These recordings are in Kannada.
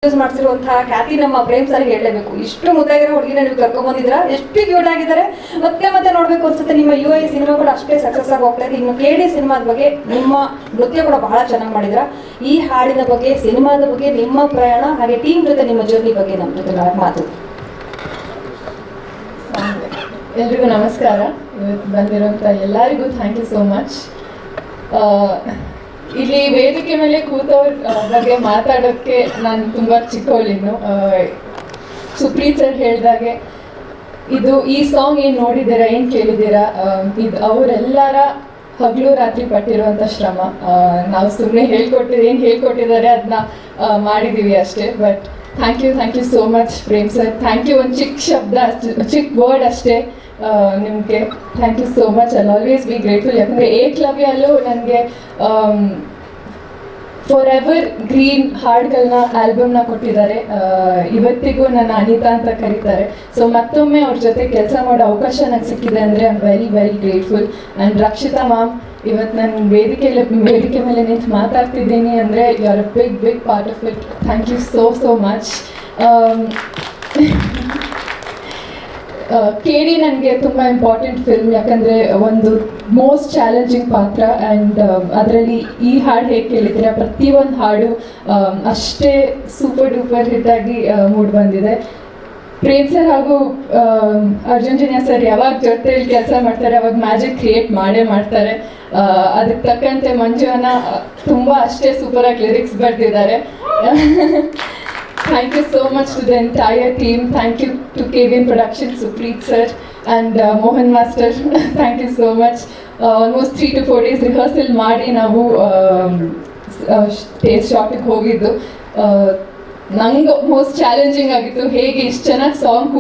ಯೂಸ್ ಮಾಡಿಸಿರುವಂತಹ ಖ್ಯಾತಿ ನಮ್ಮ ಪ್ರೇಮ್ ಸರ್ ಹೇಳಲೇಬೇಕು. ಇಷ್ಟು ಮುದ್ದಾಗಿರೋ ಹುಡುಗಿನ ನೀವು ಕರ್ಕೊಂಡ್ ಬಂದಿದ್ದೀರಾ, ಎಷ್ಟು ಕ್ಯೂಟ್ ಆಗಿದ್ದಾರೆ. ಮತ್ತೆ ಮತ್ತೆ ನೋಡ್ಬೇಕು ಅನ್ಸುತ್ತೆ. ನಿಮ್ಮ ಯು ಐ ಸಿನಿಮಾ ಕೂಡ ಅಷ್ಟೇ ಸಕ್ಸಸ್ ಆಗಿ ಹೋಗ್ತಾ ಇದೆ. ಇನ್ನು KD ಸಿನಿಮಾದ ಬಗ್ಗೆ ನಿಮ್ಮ ನೃತ್ಯ ಕೂಡ ಬಹಳ ಚೆನ್ನಾಗಿ ಮಾಡಿದ್ರ. ಈ ಹಾಡಿನ ಬಗ್ಗೆ, ಸಿನಿಮಾದ ಬಗ್ಗೆ, ನಿಮ್ಮ ಪ್ರಯಾಣ ಹಾಗೆ ಟೀಮ್ ಜೊತೆ ನಿಮ್ಮ ಜರ್ನಿ ಬಗ್ಗೆ ನಮ್ಮ ಜೊತೆ ಮಾತು. ಎಲ್ರಿಗೂ ನಮಸ್ಕಾರ. ಇವತ್ತು ಬಂದಿರೋಂಥ ಎಲ್ಲರಿಗೂ ಥ್ಯಾಂಕ್ ಯು ಸೋ ಮಚ್. ಇಲ್ಲಿ ವೇದಿಕೆ ಮೇಲೆ ಕೂತವ್ರ ಬಗ್ಗೆ ಮಾತಾಡೋಕ್ಕೆ ನಾನು ತುಂಬ ಚಿಕ್ಕವಳಿನ್ನು. ಸುಪ್ರೀತ್ ಸರ್ ಹೇಳಿದಾಗೆ ಈ ಸಾಂಗ್ ಏನು ನೋಡಿದ್ದೀರಾ, ಏನು ಕೇಳಿದ್ದೀರಾ, ಇದು ಅವರೆಲ್ಲರ ಹಗಲು ರಾತ್ರಿ ಪಟ್ಟಿರುವಂಥ ಶ್ರಮ. ನಾವು ಸುಮ್ಮನೆ ಏನು ಹೇಳ್ಕೊಟ್ಟಿದ್ದಾರೆ ಅದನ್ನ ಮಾಡಿದ್ದೀವಿ ಅಷ್ಟೇ. But thank you so much Prem sir. Thank you. ಒಂದು ಚಿಕ್ಕ ಶಬ್ದ, ಚಿಕ್ಕ ವರ್ಡ್ ಅಷ್ಟೇ ನಿಮಗೆ. Thank you so much. I always be grateful. ಯಾಕಂದರೆ ಏಕಲವ್ಯಲ್ಲೂ ನನಗೆ ಫಾರ್ ಎವರ್ ಗ್ರೀನ್ ಹಾಡುಗಳನ್ನ ಆಲ್ಬಮ್ನ ಕೊಟ್ಟಿದ್ದಾರೆ. ಇವತ್ತಿಗೂ ನನ್ನ ಅನಿತಾ ಅಂತ ಕರೀತಾರೆ. ಸೊ ಮತ್ತೊಮ್ಮೆ ಅವ್ರ ಜೊತೆ ಕೆಲಸ ಮಾಡೋ ಅವಕಾಶ ನನಗೆ ಸಿಕ್ಕಿದೆ ಅಂದರೆ I am very very grateful. And Rakshita ma'am, ಇವತ್ತು ನಾನು ವೇದಿಕೆ ಮೇಲೆ ನಿಂತು ಮಾತಾಡ್ತಿದ್ದೀನಿ ಅಂದರೆ you are a big part of it. Thank you so much. KD ನನಗೆ ತುಂಬ ಇಂಪಾರ್ಟೆಂಟ್ ಫಿಲ್ಮ್. ಯಾಕಂದರೆ ಒಂದು ಮೋಸ್ಟ್ ಚಾಲೆಂಜಿಂಗ್ ಪಾತ್ರ. ಆ್ಯಂಡ್ ಅದರಲ್ಲಿ ಈ ಹಾಡು ಹೇಗೆ ಕೇಳಿದ್ದೀರಾ, ಪ್ರತಿಯೊಂದು ಹಾಡು ಅಷ್ಟೇ ಸೂಪರ್ ಡೂಪರ್ ಹಿಟ್ಟಾಗಿ ಮೂಡಿ ಬಂದಿದೆ. ಪ್ರೇಮ್ ಸರ್ ಹಾಗೂ ಅರ್ಜುನ್ ಜನ್ಯ ಸರ್ ಯಾವಾಗ ಜೊತೆಯಲ್ಲಿ ಕೆಲಸ ಮಾಡ್ತಾರೆ ಅವಾಗ ಮ್ಯಾಜಿಕ್ ಕ್ರಿಯೇಟ್ ಮಾಡ್ತಾರೆ. ಅದಕ್ಕೆ ತಕ್ಕಂತೆ ಮಂಜುವನ್ನ ತುಂಬ ಅಷ್ಟೇ ಸೂಪರಾಗಿ ಲಿರಿಕ್ಸ್ ಬರೆದಿದ್ದಾರೆ. Thank you so much to the entire team. Thank you to KVN Productions, Supreet sir and Mohan Master. Thank you so much. Almost 3 to 4 days rehearsal ಮಾಡಿ ನಾವು ಸ್ಟೇಜ್ ಶಾಟಿಗೆ ಹೋಗಿದ್ದು. ನಂಗೆ ಮೋಸ್ಟ್ ಚಾಲೆಂಜಿಂಗ್ ಆಗಿತ್ತು. ಹೇಗೆ ಇಷ್ಟು ಚೆನ್ನಾಗಿ ಸಾಂಗ್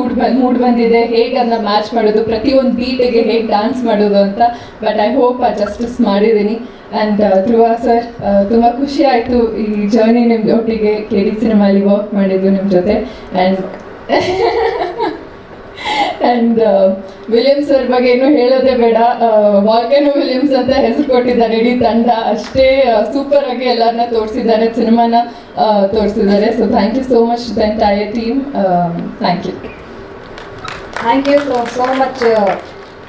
ಮೂಡ್ ಬಂದಿದೆ, ಹೇಗೆ ಅದನ್ನ ಮ್ಯಾಚ್ ಮಾಡೋದು, ಪ್ರತಿಯೊಂದು ಬೀಟಿಗೆ ಹೇಗೆ ಡ್ಯಾನ್ಸ್ ಮಾಡೋದು ಅಂತ. ಬಟ್ ಐ ಹೋಪ್ ಜಸ್ಟಿಸ್ ಮಾಡಿದ್ದೀನಿ. ಆ್ಯಂಡ್ ಧ್ರುವ ಸರ್, ತುಂಬ ಖುಷಿ ಆಯಿತು ಈ ಜರ್ನಿ ನಿಮ್ಮ ಒಟ್ಟಿಗೆ KD ಸಿನಿಮಾಲಿ ವರ್ಕ್ ಮಾಡಿದ್ದು ನಿಮ್ಮ ಜೊತೆ. ಆ್ಯಂಡ್ ವಿಲಿಯಮ್ಸ್ ಸರ್ ಬಗ್ಗೆ ಏನೂ ಹೇಳೋದೇ ಬೇಡ. ವಾಲ್ಕೆನೋ ವಿಲಿಯಮ್ಸ್ ಅಂತ ಹೆಸರು ಕೊಟ್ಟಿದ್ದಾರೆ ಇಡೀ ತಂಡ. ಅಷ್ಟೇ ಸೂಪರಾಗಿ ಎಲ್ಲರನ್ನ ತೋರಿಸಿದ್ದಾರೆ, ಸಿನಿಮಾನ ತೋರಿಸಿದ್ದಾರೆ. So thank you so much the entire team. Thank you so much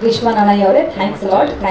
Greeshma Nanaiah ಅವರೇ. Thanks lot. ಥ್ಯಾಂಕ್ಸ್.